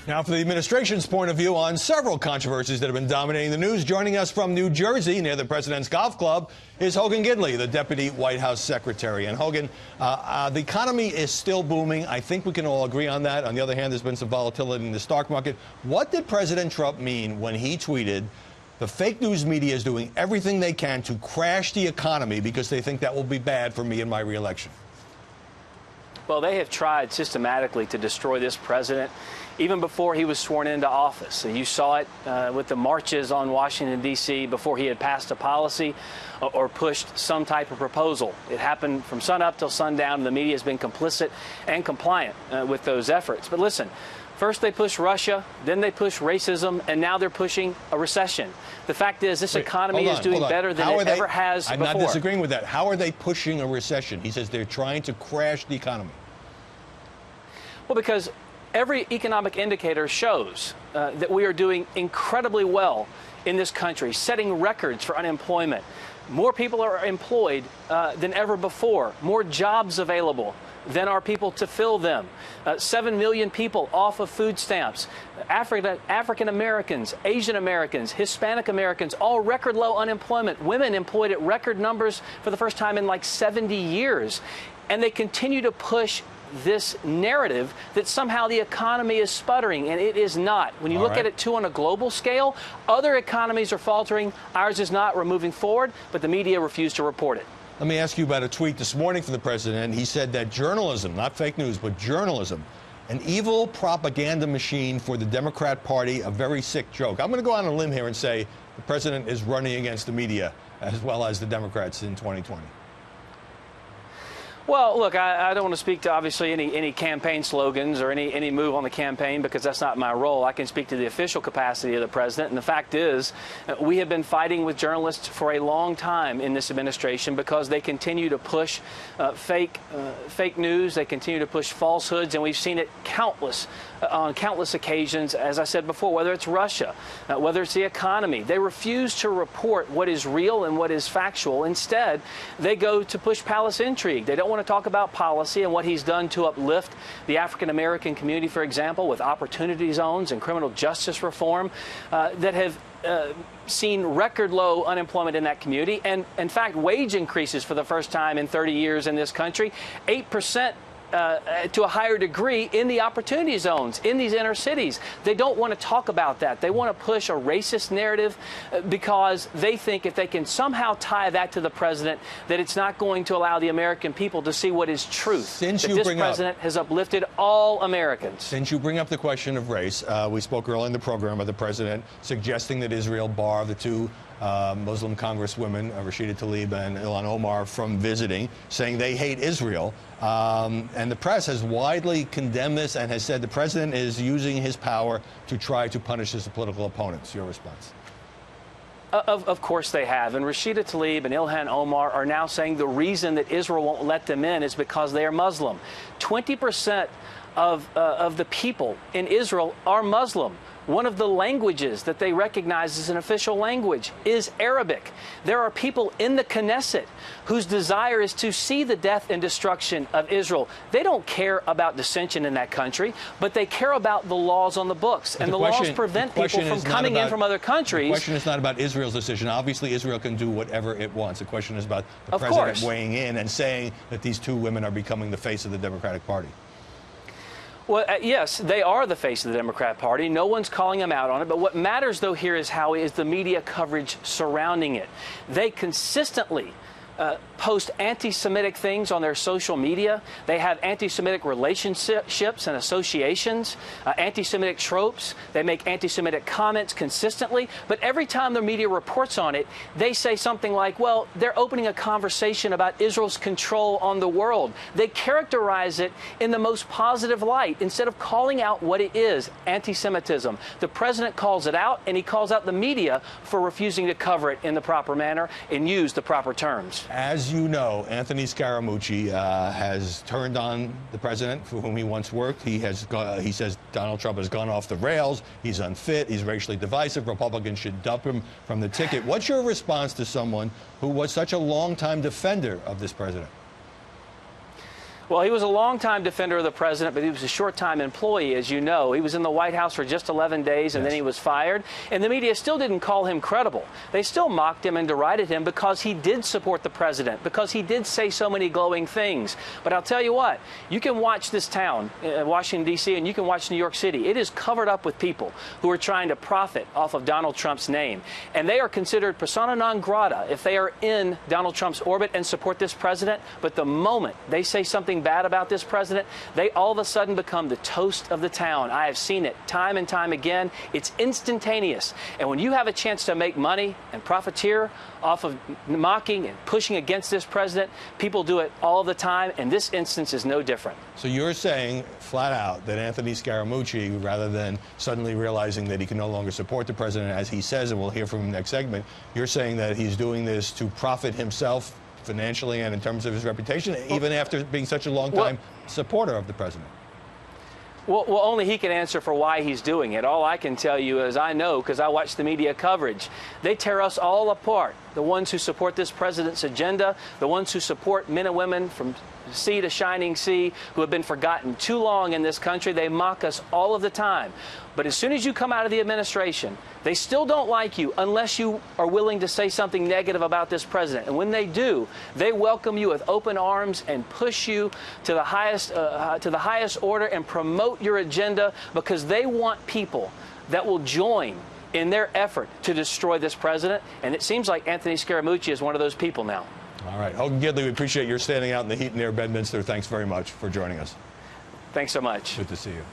Now for the administration's point of view on several controversies that have been dominating the news, joining us from New Jersey near the President's Golf Club is Hogan Gidley, the Deputy White House Secretary. And Hogan, the economy is still booming. I think we can all agree on that. On the other hand, there's been some volatility in the stock market. What did President Trump mean when he tweeted, the fake news media is doing everything they can to crash the economy because they think that will be bad for me in my reelection? Well, they have tried systematically to destroy this president even before he was sworn into office. You saw it with the marches on Washington, D.C. before he had passed a policy or pushed some type of proposal. It happened from sunup till sundown, and the media has been complicit and compliant with those efforts. But listen, first they push Russia, then they push racism, and now they're pushing a recession. The fact is, this economy is doing better than it ever has before. I'm not disagreeing with that. How are they pushing a recession? He says they're trying to crash the economy. Well, because every economic indicator shows that we are doing incredibly well in this country, setting records for unemployment. More people are employed than ever before, more jobs available than are people to fill them. 7 million people off of food stamps. African Americans, Asian Americans, Hispanic Americans, all record low unemployment. Women employed at record numbers for the first time in like 70 years. And they continue to push this narrative that somehow the economy is sputtering, and it is not. When you look at it, too, on a global scale, other economies are faltering. Ours is not. We're moving forward, but the media refuse to report it. Let me ask you about a tweet this morning from the president. He said that journalism, not fake news, but journalism, an evil propaganda machine for the Democrat Party, a very sick joke. I'm going to go on a limb here and say the president is running against the media as well as the Democrats in 2020. Well, look, I don't want to speak to, obviously, any campaign slogans or any move on the campaign, because that's not my role. I can speak to the official capacity of the president. And the fact is, we have been fighting with journalists for a long time in this administration because they continue to push fake news. They continue to push falsehoods. And we've seen it on countless occasions, as I said before, whether it's Russia, whether it's the economy. They refuse to report what is real and what is factual. Instead, they go to push palace intrigue. They don't want to talk about policy and what he's done to uplift the African-American community, for example, with opportunity zones and criminal justice reform that have seen record low unemployment in that community. And in fact, wage increases for the first time in 30 years in this country, 8%. To a higher degree in the opportunity zones, in these inner cities. They don't want to talk about that. They want to push a racist narrative because they think if they can somehow tie that to the president, that it's not going to allow the American people to see what is truth. That this president has uplifted all Americans. Since you bring up the question of race, we spoke earlier in the program of the president suggesting that Israel bar the two Muslim congresswomen, Rashida Tlaib and Ilhan Omar, from visiting, saying they hate Israel. And the press has widely condemned this and has said the president is using his power to try to punish his political opponents. Your response? Of course they have. And Rashida Tlaib and Ilhan Omar are now saying the reason that Israel won't let them in is because they are Muslim. 20% of the people in Israel are Muslim. One of the languages that they recognize as an official language is Arabic. There are people in the Knesset whose desire is to see the death and destruction of Israel. They don't care about dissension in that country, but they care about the laws on the books. And the laws prevent people from coming in from other countries. The question is not about Israel's decision. Obviously, Israel can do whatever it wants. The question is about the president weighing in and saying that these two women are becoming the face of the Democratic Party. Well, yes, they are the face of the Democrat Party. No one's calling them out on it. But what matters, though, here is the media coverage surrounding it. They consistently post anti-Semitic things on their social media. They have anti-Semitic relationships and associations, anti-Semitic tropes. They make anti-Semitic comments consistently. But every time the media reports on it, they say something like, well, they're opening a conversation about Israel's control on the world. They characterize it in the most positive light instead of calling out what it is, anti-Semitism. The president calls it out, and he calls out the media for refusing to cover it in the proper manner and use the proper terms. As you know, Anthony Scaramucci has turned on the president for whom he once worked. He says Donald Trump has gone off the rails. He's unfit. He's racially divisive. Republicans should dump him from the ticket. What's your response to someone who was such a longtime defender of this president? Well, he was a longtime defender of the president, but he was a short-time employee, as you know. He was in the White House for just 11 days, and then he was fired. And the media still didn't call him credible. They still mocked him and derided him because he did support the president, because he did say so many glowing things. But I'll tell you what, you can watch this town, Washington, D.C., and you can watch New York City. It is covered up with people who are trying to profit off of Donald Trump's name. And they are considered persona non grata if they are in Donald Trump's orbit and support this president. But the moment they say something bad about this president, they all of a sudden become the toast of the town. I have seen it time and time again. It's instantaneous. And when you have a chance to make money and profiteer off of mocking and pushing against this president, people do it all the time, and this instance is no different. So you're saying flat out that Anthony Scaramucci, rather than suddenly realizing that he can no longer support the president, as he says, and we'll hear from him next segment, you're saying that he's doing this to profit himself financially and in terms of his reputation, even after being such a long-time supporter of the president? Well, only he can answer for why he's doing it. All I can tell you is I know, because I watch the media coverage. They tear us all apart. The ones who support this president's agenda, the ones who support men and women from sea to shining sea, who have been forgotten too long in this country. They mock us all of the time. But as soon as you come out of the administration, they still don't like you unless you are willing to say something negative about this president. And when they do, they welcome you with open arms and push you to the highest order and promote your agenda, because they want people that will join in their effort to destroy this president. And it seems like Anthony Scaramucci is one of those people now. All right. Hogan Gidley, we appreciate your standing out in the heat near Bedminster. Thanks very much for joining us. Thanks so much. Good to see you.